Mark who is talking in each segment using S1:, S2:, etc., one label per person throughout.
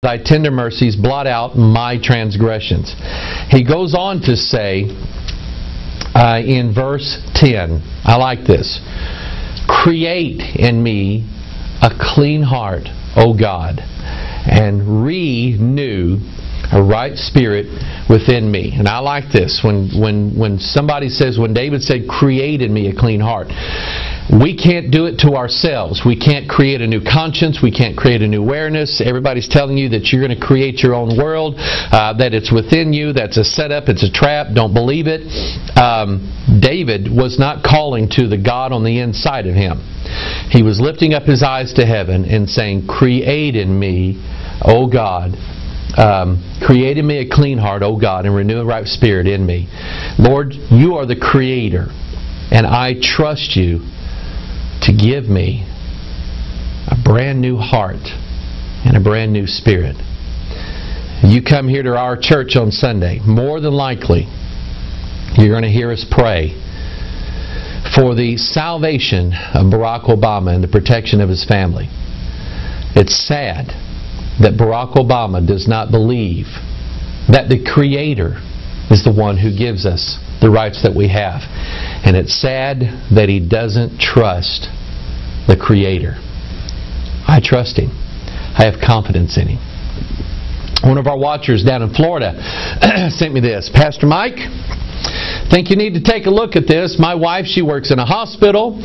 S1: thy tender mercies blot out my transgressions. He goes on to say in verse 10, I like this, create in me a clean heart, O God, and renew a right spirit within me. And I like this. When somebody says, when David said, create in me a clean heart, we can't do it to ourselves. We can't create a new conscience. We can't create a new awareness. Everybody's telling you that you're going to create your own world, that it's within you, that's a setup, it's a trap, don't believe it. David was not calling to the God on the inside of him. He was lifting up his eyes to heaven and saying, create in me, O God, create in me a clean heart, O God, and renew a right spirit in me. Lord, you are the creator, and I trust you to give me a brand new heart and a brand new spirit. You come here to our church on Sunday, more than likely you're going to hear us pray for the salvation of Barack Obama and the protection of his family. It's sad that Barack Obama does not believe that the Creator is the one who gives us the rights that we have. And it's sad that he doesn't trust the Creator. I trust him. I have confidence in him. One of our watchers down in Florida sent me this. Pastor Mike, think you need to take a look at this. My wife, she works in a hospital.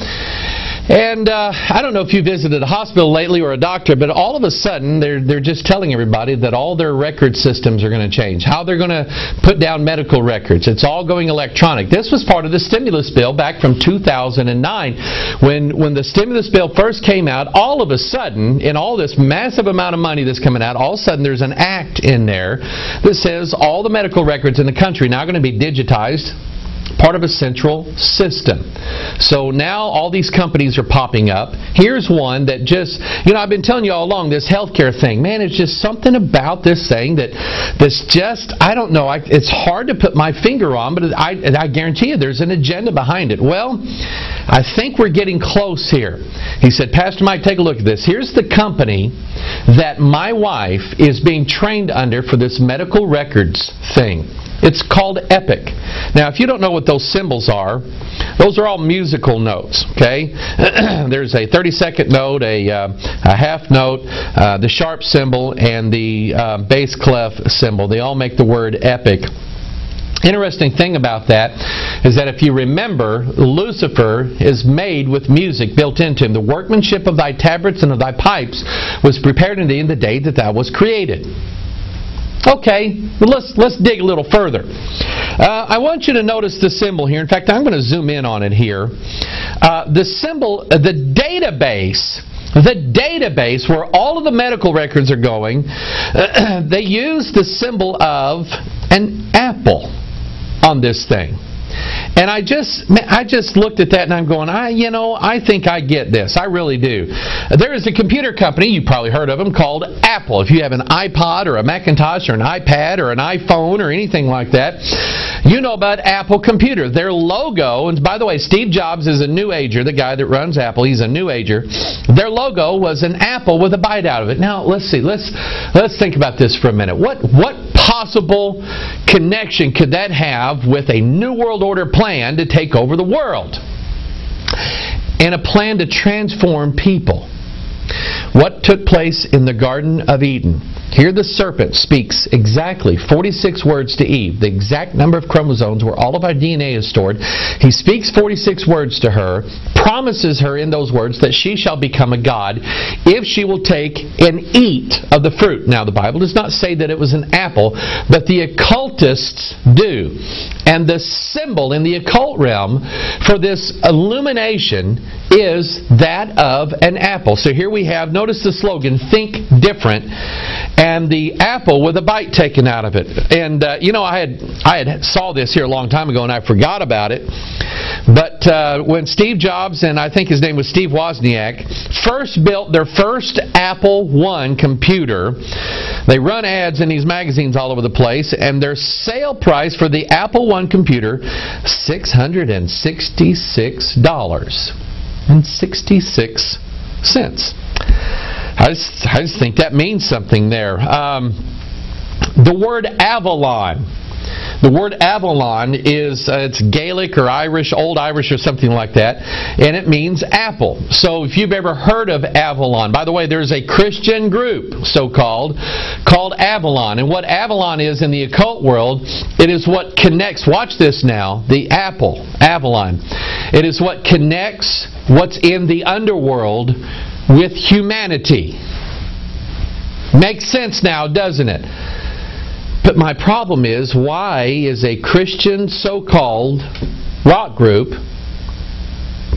S1: And I don't know if you visited a hospital lately or a doctor, but all of a sudden they're just telling everybody that all their record systems are going to change. How they're going to put down medical records. It's all going electronic. This was part of the stimulus bill back from 2009. When the stimulus bill first came out, all of a sudden, in all this massive amount of money that's coming out, all of a sudden there's an act in there that says all the medical records in the country now are going to be digitized, part of a central system. So now all these companies are popping up. Here's one that just, I've been telling you all along, this healthcare thing, man, it's just something about this thing that's just, I don't know, it's hard to put my finger on, but I guarantee you there's an agenda behind it. Well, I think we're getting close here. He said, Pastor Mike, take a look at this. Here's the company that my wife is being trained under for this medical records thing. It's called Epic. Now, if you don't know what those symbols are, those are all musical notes, okay? There's a 30-second note, a half note, the sharp symbol, and the bass clef symbol. They all make the word epic. Interesting thing about that is that if you remember, Lucifer is made with music built into him. The workmanship of thy tabrets and of thy pipes was prepared in thee in the day that thou was created. Okay, let's dig a little further. I want you to notice the symbol here. In fact, I'm going to zoom in on it here. The symbol, the database where all of the medical records are going, they use the symbol of an apple on this thing. And I just looked at that and I'm going, I think I get this. I really do. There is a computer company, you've probably heard of them, called Apple. If you have an iPod or a Macintosh or an iPad or an iPhone or anything like that, you know about Apple Computer. Their logo, and by the way, Steve Jobs is a New Ager, the guy that runs Apple, he's a New Ager. Their logo was an apple with a bite out of it. Now, let's see, let's think about this for a minute. What possible connection could that have with a New World Order plan to take over the world and a plan to transform people? What took place in the Garden of Eden? Here the serpent speaks exactly 46 words to Eve, the exact number of chromosomes where all of our DNA is stored. He speaks 46 words to her, promises her in those words that she shall become a god if she will take and eat of the fruit. Now, the Bible does not say that it was an apple, but the occultists do. And the symbol in the occult realm for this illumination is that of an apple. So here we have, notice the slogan, think different, and the apple with a bite taken out of it. And I had saw this here a long time ago and I forgot about it. But when Steve Jobs, and I think his name was Steve Wozniak, first built their first Apple I computer, they run ads in these magazines all over the place, and their sale price for the Apple I computer, $666.66. I just think that means something there. The word Avalon. The word Avalon is it's Gaelic or Irish, Old Irish or something like that, and it means apple. So if you've ever heard of Avalon, by the way, there's a Christian group, so-called, called Avalon. And what Avalon is in the occult world, it is what connects, watch this now, the apple, Avalon. It is what connects what's in the underworld with humanity. Makes sense now, doesn't it? But my problem is, why is a Christian so-called rock group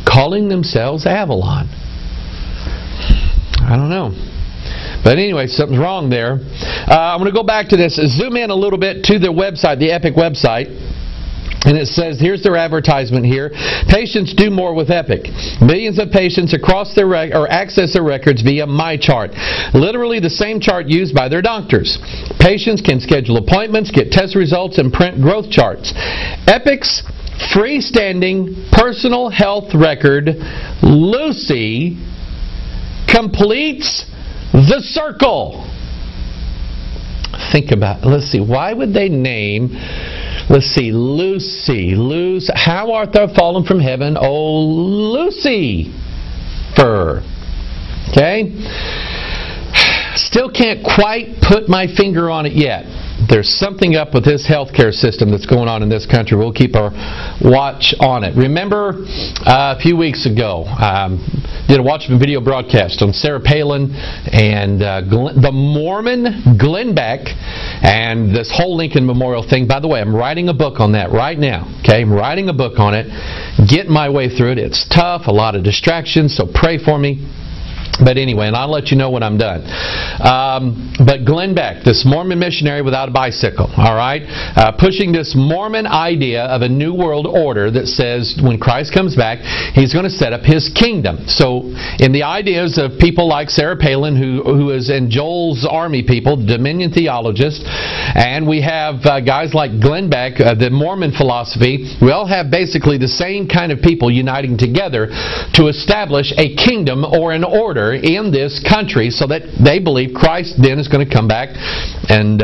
S1: calling themselves Avalon? I don't know. But anyway, something's wrong there. I'm going to go back to this. Zoom in a little bit to their website, the Epic website. And it says, here's their advertisement here. Patients do more with Epic. Millions of patients across their access their records via MyChart. Literally the same chart used by their doctors. Patients can schedule appointments, get test results, and print growth charts. Epic's freestanding personal health record, Lucy, completes the circle. Think about it. Let's see. Why would they name... Let's see, Lucy. How art thou fallen from heaven, O Lucifer? Okay? Still can't quite put my finger on it yet. There's something up with this healthcare system that's going on in this country. We'll keep our watch on it. Remember a few weeks ago, did a watch and video broadcast on Sarah Palin and the Mormon Glenn Beck and this whole Lincoln Memorial thing. By the way, I'm writing a book on that right now. Okay, I'm writing a book on it, getting my way through it. It's tough, a lot of distractions, so pray for me. But anyway, and I'll let you know when I'm done. But Glenn Beck, this Mormon missionary without a bicycle, all right, pushing this Mormon idea of a new world order that says when Christ comes back, He's going to set up His kingdom. So in the ideas of people like Sarah Palin, who is in Joel's Army people, Dominion theologists, and we have guys like Glenn Beck, the Mormon philosophy, we all have basically the same kind of people uniting together to establish a kingdom or an order in this country, so that they believe Christ then is going to come back and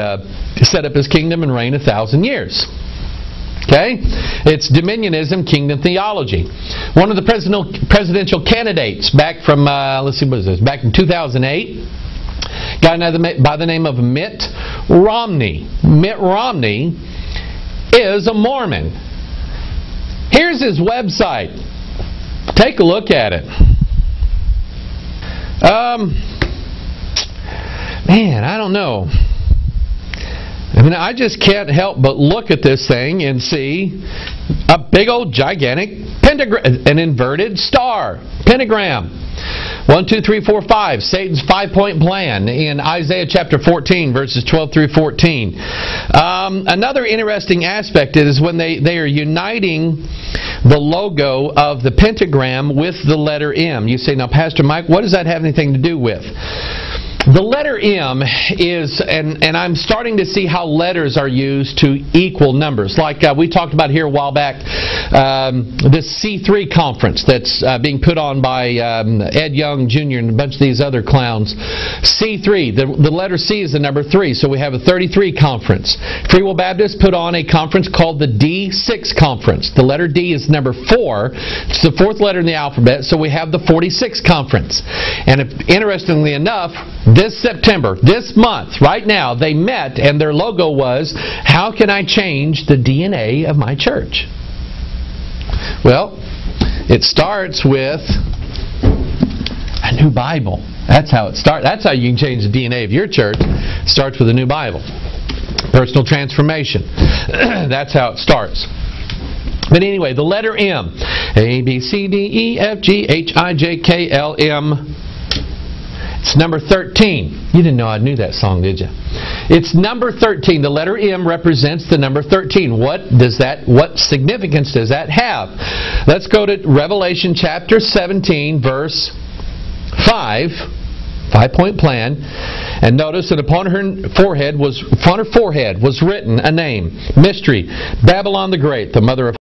S1: set up His kingdom and reign 1,000 years. Okay? It's dominionism, kingdom theology. One of the presidential candidates back from, let's see, what is this? Back in 2008, a guy by the name of Mitt Romney. Mitt Romney is a Mormon. Here's his website. Take a look at it. Man, I don't know. I mean, I just can't help but look at this thing and see a big old gigantic pentagram, an inverted star, pentagram. 1, 2, 3, 4, 5. Satan's 5-point plan in Isaiah chapter 14, verses 12 through 14. Another interesting aspect is when they are uniting the logo of the pentagram with the letter M. You say, now, Pastor Mike, what does that have anything to do with? The letter M is, and I'm starting to see how letters are used to equal numbers. Like we talked about here a while back, this C3 conference that's being put on by Ed Young Jr. and a bunch of these other clowns. C3, the letter C is the number 3, so we have a 33 conference. Free Will Baptist put on a conference called the D6 conference. The letter D is number 4. It's the 4th letter in the alphabet, so we have the 46 conference. And interestingly enough, this September, this month, right now, they met and their logo was, how can I change the DNA of my church? Well, it starts with a new Bible. That's how it starts. That's how you can change the DNA of your church. It starts with a new Bible. Personal transformation. That's how it starts. But anyway, the letter M. A, B, C, D, E, F, G, H, I, J, K, L, M. It's number 13. You didn't know I knew that song, did you? It's number 13. The letter M represents the number 13. What significance does that have? Let's go to Revelation chapter 17, verse 5. 5-point plan. And notice that upon her forehead was written a name. Mystery. Babylon the Great, the mother of